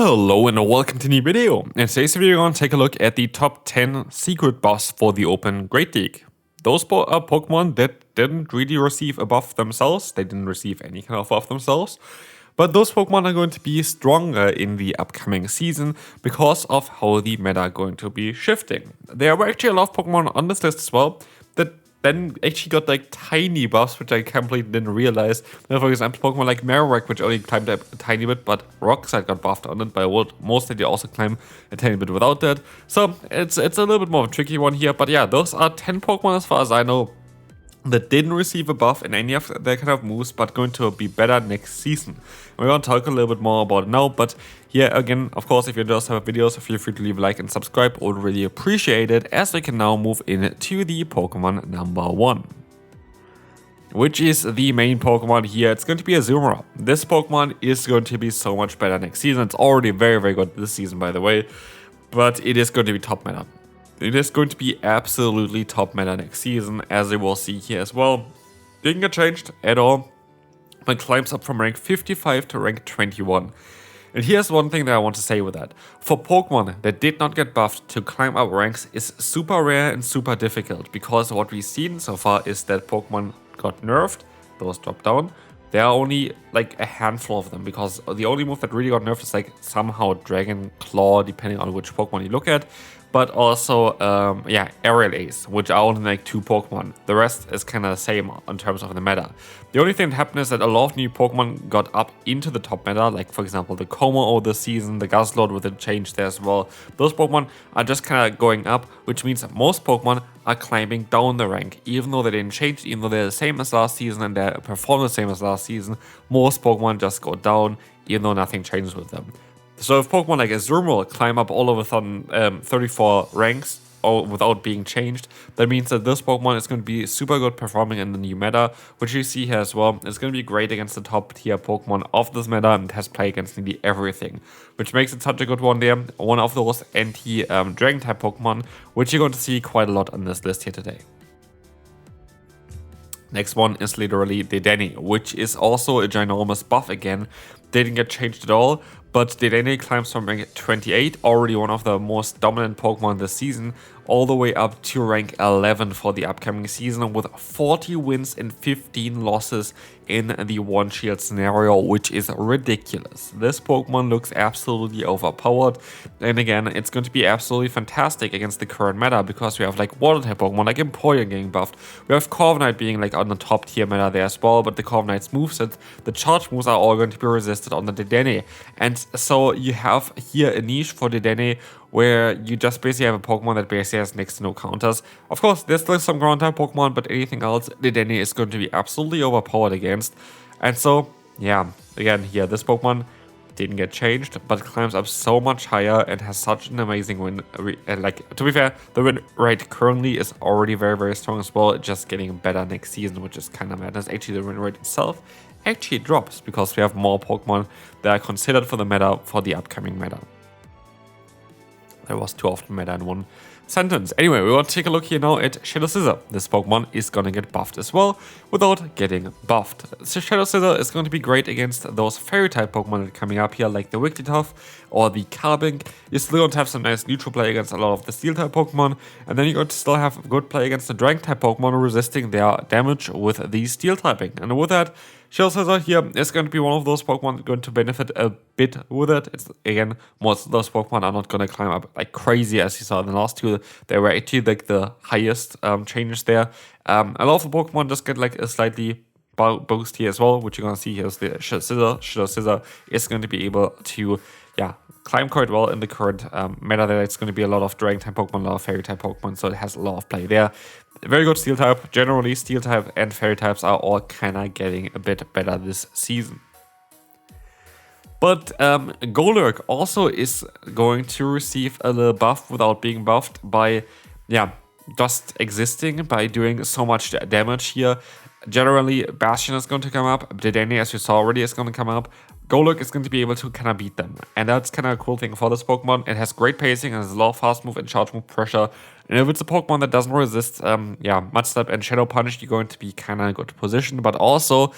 Hello and welcome to a new video. In today's video we're going to take a look at the top 10 secret buffs for the Open Great League. Those are Pokemon that didn't really receive a buff themselves, they didn't receive any kind of buff themselves, but those Pokemon are going to be stronger in the upcoming season because of how the meta are going to be shifting. There were actually a lot of Pokemon on this list as well that then actually got like tiny buffs, which I completely didn't realize. For example, Pokemon like Marowak, which only climbed a tiny bit, but Rockside got buffed on it by Wood. Mostly they also climb a tiny bit without that. So it's a little bit more of a tricky one here. But yeah, those are 10 Pokemon as far as I know that didn't receive a buff in any of their kind of moves, but going to be better next season. We're going to talk a little bit more about it now, but here again, of course, if you just have videos, feel free to leave a like and subscribe. I would really appreciate it, as we can now move into the Pokemon number 1. Which is the main Pokemon here. It's going to be Azumarill. This Pokemon is going to be so much better next season. It's already very, very good this season, by the way, but it is going to be top meta. It is going to be absolutely top meta next season, as you will see here as well. Didn't get changed at all, but climbs up from rank 55 to rank 21. And here's one thing that I want to say with that. For Pokemon that did not get buffed, to climb up ranks is super rare and super difficult, because what we've seen so far is that Pokemon got nerfed, those dropped down. There are only like a handful of them, because the only move that really got nerfed is like somehow Dragon Claw, depending on which Pokemon you look at. But also, Aerial Ace, which are only like 2 Pokemon. The rest is kind of the same in terms of the meta. The only thing that happened is that a lot of new Pokemon got up into the top meta, like for example the Como this season, the Guzzlord with a change there as well. Those Pokemon are just kind of going up, which means that most Pokemon are climbing down the rank. Even though they didn't change, even though they're the same as last season and they perform the same as last season, most Pokemon just go down, even though nothing changes with them. So if Pokemon like Azumarill climb up all of a sudden 34 ranks without being changed, that means that this Pokemon is going to be super good performing in the new meta, which you see here as well. It's going to be great against the top tier Pokemon of this meta and has play against nearly everything, which makes it such a good one there. One of those anti-Dragon type Pokemon, which you're going to see quite a lot on this list here today. Next one is literally Dedenne, which is also a ginormous buff again. Didn't get changed at all, but Dedenne climbs from rank 28, already one of the most dominant Pokemon this season, all the way up to rank 11 for the upcoming season, with 40 wins and 15 losses in the one shield scenario, which is ridiculous. This Pokemon looks absolutely overpowered, and again, it's going to be absolutely fantastic against the current meta, because we have like water type Pokemon like Empoleon getting buffed. We have Corviknight being like on the top tier meta there as well, but the Corviknight's moveset, the charge moves are all going to be resisted on the Dedenne. And so you have here a niche for Dedenne where you just basically have a Pokemon that basically has next to no counters. Of course, there's still some ground type Pokemon, but anything else, Dedenne is going to be absolutely overpowered against. And so, yeah, again, here, this Pokemon didn't get changed, but climbs up so much higher and has such an amazing win. Like, to be fair, the win rate currently is already very, very strong as well, just getting better next season, which is kind of madness. Actually, the win rate itself actually drops because we have more Pokemon that are considered for the meta for the upcoming meta. There was too often meta in one sentence. Anyway, we want to take a look here now at Shadow Scizor. This Pokemon is going to get buffed as well without getting buffed. So Shadow Scizor is going to be great against those fairy type Pokemon that are coming up here, like the Wigglytuff or the Carbink. You're still going to have some nice neutral play against a lot of the steel type Pokemon, and then you're going to still have good play against the Dragon type Pokemon, resisting their damage with the steel typing. And with that, Shadow Scizor here is going to be one of those Pokemon going to benefit a bit with it. It's again, most of those Pokemon are not going to climb up like crazy as you saw in the last two. They were actually like the highest changes there. A lot of the Pokemon just get like a slightly boost here as well, which you're going to see here is the Shadow Scizor. Shadow Scizor is going to be able to, climb quite well in the current meta. There it's going to be a lot of Dragon type Pokemon, a lot of Fairy type Pokemon, so it has a lot of play there. Very good Steel type. Generally, Steel type and Fairy types are all kind of getting a bit better this season. But Golurk also is going to receive a little buff without being buffed by, just existing, by doing so much damage here. Generally, Bastion is going to come up. Dedenne, as you saw already, is going to come up. Golurk is going to be able to kind of beat them. And that's kind of a cool thing for this Pokemon. It has great pacing and has a lot of fast move and charge move pressure. And if it's a Pokemon that doesn't resist Mud Step and Shadow Punch, you're going to be kind of in a good position. But also,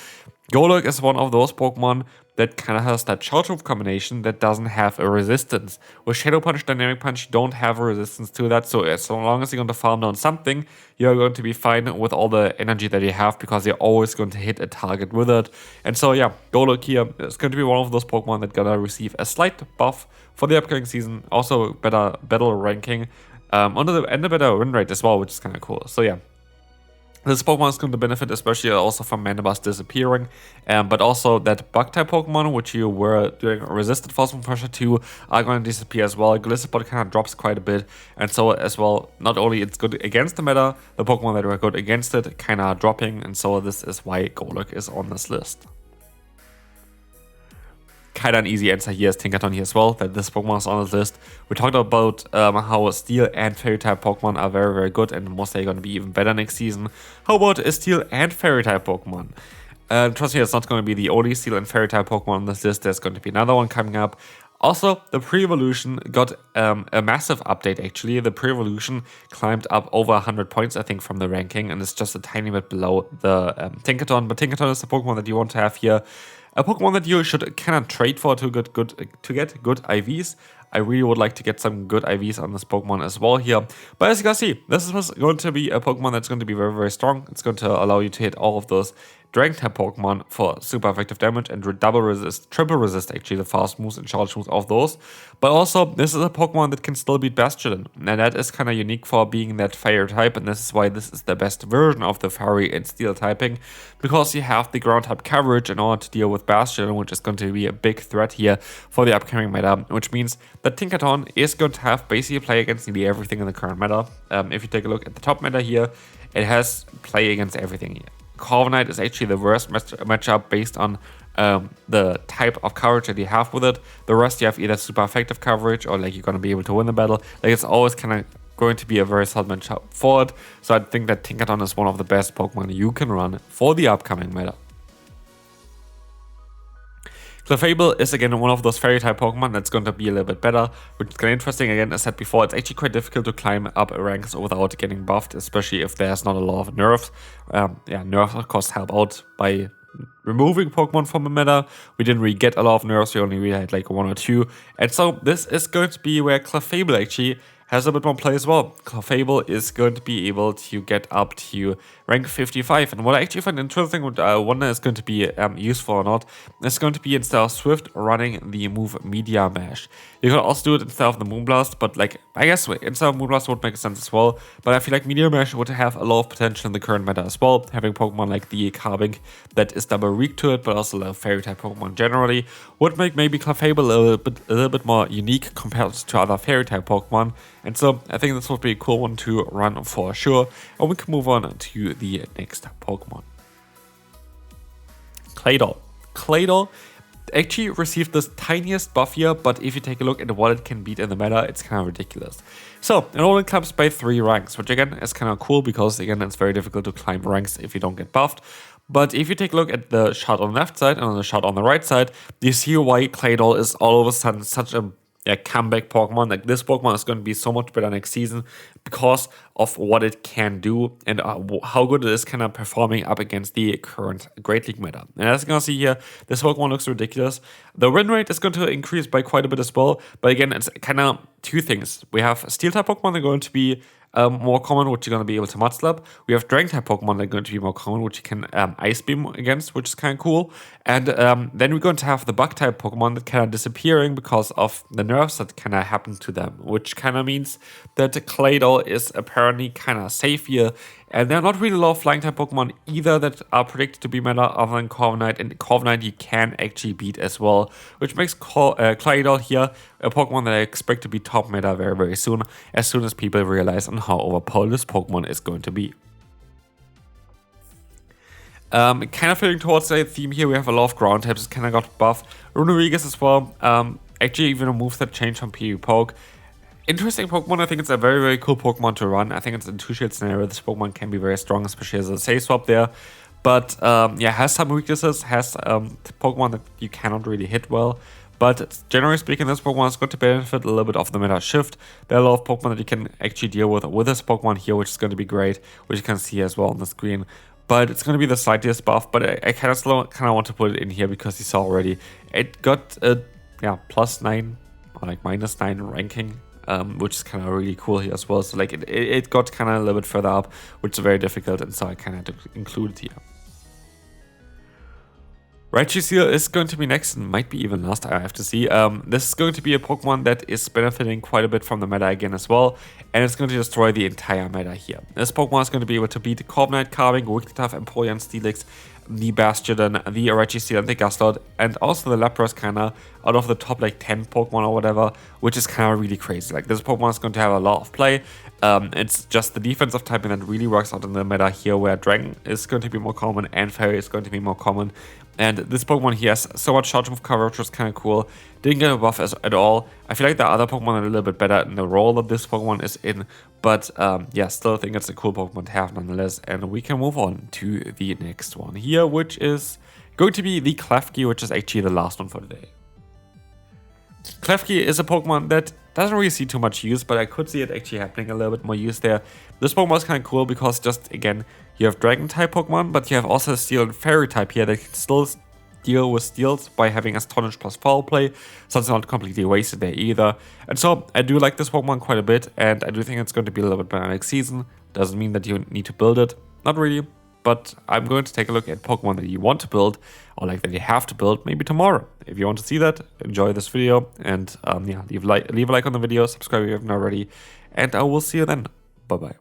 Golurk is one of those Pokemon that kind of has that Charge Move combination that doesn't have a resistance. With Shadow Punch, Dynamic Punch, you don't have a resistance to that, so as long as you're going to farm down something, you're going to be fine with all the energy that you have, because you're always going to hit a target with it. And so yeah, Golurk here is going to be one of those Pokemon that gonna receive a slight buff for the upcoming season, also better battle ranking, and a better win rate as well, which is kind of cool. So yeah, this Pokemon is going to benefit especially also from Mandibuzz disappearing, but also that Bug-type Pokemon, which you were doing resisted Force Move Pressure to, are going to disappear as well. Gliscor kind of drops quite a bit, and so as well, not only it's good against the meta, the Pokemon that were good against it kind of dropping, and so this is why Golurk is on this list. Kind of an easy answer here is Tinkaton here as well, that this Pokemon is on this list. We talked about how Steel and Fairy-type Pokemon are very, very good and most likely going to be even better next season. How about a Steel and Fairy-type Pokemon? Trust me, it's not going to be the only Steel and Fairy-type Pokemon on this list. There's going to be another one coming up. Also, the Pre-Evolution got a massive update actually. The Pre-Evolution climbed up over 100 points, I think, from the ranking, and it's just a tiny bit below the Tinkaton. But Tinkaton is the Pokemon that you want to have here. A Pokemon that you should kind of trade for to get good IVs. I really would like to get some good IVs on this Pokemon as well here. But as you can see, this is going to be a Pokemon that's going to be very, very strong. It's going to allow you to hit all of those Dragon-type Pokemon for super effective damage and triple resist actually the fast moves and charge moves of those. But also, this is a Pokemon that can still beat Bastion, and that is kind of unique for being that fire type, and this is why this is the best version of the fairy and steel typing, because you have the ground type coverage in order to deal with Bastion, which is going to be a big threat here for the upcoming meta, which means that Tinkaton is going to have basically play against nearly everything in the current meta. If you take a look at the top meta here, it has play against everything here. Corviknight is actually the worst matchup based on the type of coverage that you have with it. The rest you have either super effective coverage or like you're going to be able to win the battle. Like it's always kind of going to be a very solid matchup for it. So I think that Tinkaton is one of the best Pokemon you can run for the upcoming meta. Clefable is again one of those fairy type Pokemon that's going to be a little bit better, which is kind of interesting. Again, as I said before, it's actually quite difficult to climb up ranks without getting buffed, especially if there's not a lot of nerfs. Nerfs of course help out by removing Pokemon from the meta. We didn't really get a lot of nerfs, we only really had like 1 or 2. And so this is going to be where Clefable actually has a bit more play as well. Clefable is going to be able to get up to rank 55. And what I actually find interesting, what I wonder is going to be useful or not, is going to be instead of Swift running the move Media Mash. You could also do it instead of the Moonblast, but like, I guess instead of Moonblast would make sense as well. But I feel like Media Mash would have a lot of potential in the current meta as well. Having Pokemon like the Carbink that is double weak to it, but also the fairy type Pokemon generally, would make maybe Clefable a little bit more unique compared to other fairy type Pokemon. And so I think this would be a cool one to run for sure. And we can move on to the next Pokemon. Claydol. Claydol actually received this tiniest buff here, but if you take a look at what it can beat in the meta, it's kind of ridiculous. So it only climbs by 3 ranks, which again is kind of cool because again it's very difficult to climb ranks if you don't get buffed. But if you take a look at the shot on the left side and on the shot on the right side, you see why Claydol is all of a sudden such a comeback Pokemon. Like this Pokemon is going to be so much better next season because of what it can do and how good it is kind of performing up against the current Great League meta. And as you can see here, this Pokemon looks ridiculous. The win rate is going to increase by quite a bit as well, but again, it's kind of 2 things. We have Steel type Pokemon that are going to be more common, which you're going to be able to Mudslap. We have Dragon type Pokemon that are going to be more common, which you can Ice Beam against, which is kind of cool. And then we're going to have the Bug type Pokemon that kind of disappearing because of the nerfs that kind of happened to them, which kind of means that Claydol is apparently kind of safe here. And there are not really a lot of flying type Pokemon either that are predicted to be meta other than Corviknight, and Corviknight you can actually beat as well, which makes Claydol here a Pokemon that I expect to be top meta very, very soon as people realize on how overpowered this Pokemon is going to be. Kind of feeling towards the theme here, we have a lot of ground types, kind of got buffed. Runerigus as well, actually even a move that changed from PvP Poke. Interesting Pokemon. I think it's a very, very cool Pokemon to run. I think it's in 2-shield scenario. This Pokemon can be very strong, especially as a safe swap there. But has some weaknesses, has Pokemon that you cannot really hit well. But generally speaking, this Pokemon is going to benefit a little bit of the meta shift. There are a lot of Pokemon that you can actually deal with this Pokemon here, which is going to be great, which you can see as well on the screen. but it's going to be the slightest buff, but I kind of want to put it in here because you saw already it got a +9 or like -9 ranking, which is kind of really cool here as well. So like it got kind of a little bit further up, which is very difficult, and so I kind of had to include it here. Registeel is going to be next, and might be even last, I have to see. This is going to be a Pokemon that is benefiting quite a bit from the meta again as well, and it's going to destroy the entire meta here. This Pokemon is going to be able to beat Corviknight, Carving, Wigglytuff, Empoleon, Steelix, the Bastion, the Registeel, and the Gastrodon, and also the Lapras kinda out of the top like 10 Pokemon or whatever, which is kind of really crazy. Like this Pokemon is going to have a lot of play. It's just the defensive typing that really works out in the meta here, where Dragon is going to be more common and Fairy is going to be more common. And this Pokemon here has so much short move coverage, which was kind of cool. Didn't get a buff at all. I feel like the other Pokemon are a little bit better in the role that this Pokemon is in. But yeah, still think it's a cool Pokemon to have nonetheless. And we can move on to the next one here, which is going to be the Klefki, which is actually the last one for today. Klefki is a Pokemon that doesn't really see too much use, but I could see it actually happening a little bit more use there. This Pokemon is kind of cool because just, again, you have Dragon-type Pokemon, but you have also a Steel and Fairy-type here that can still deal with Steels by having Astonish plus Foul Play, so it's not completely wasted there either. And so, I do like this Pokemon quite a bit, and I do think it's going to be a little bit better next season. Doesn't mean that you need to build it, not really. But I'm going to take a look at Pokemon that you want to build, or like that you have to build, maybe tomorrow. If you want to see that, enjoy this video, and yeah, leave a like on the video, subscribe if you haven't already, and I will see you then. Bye bye.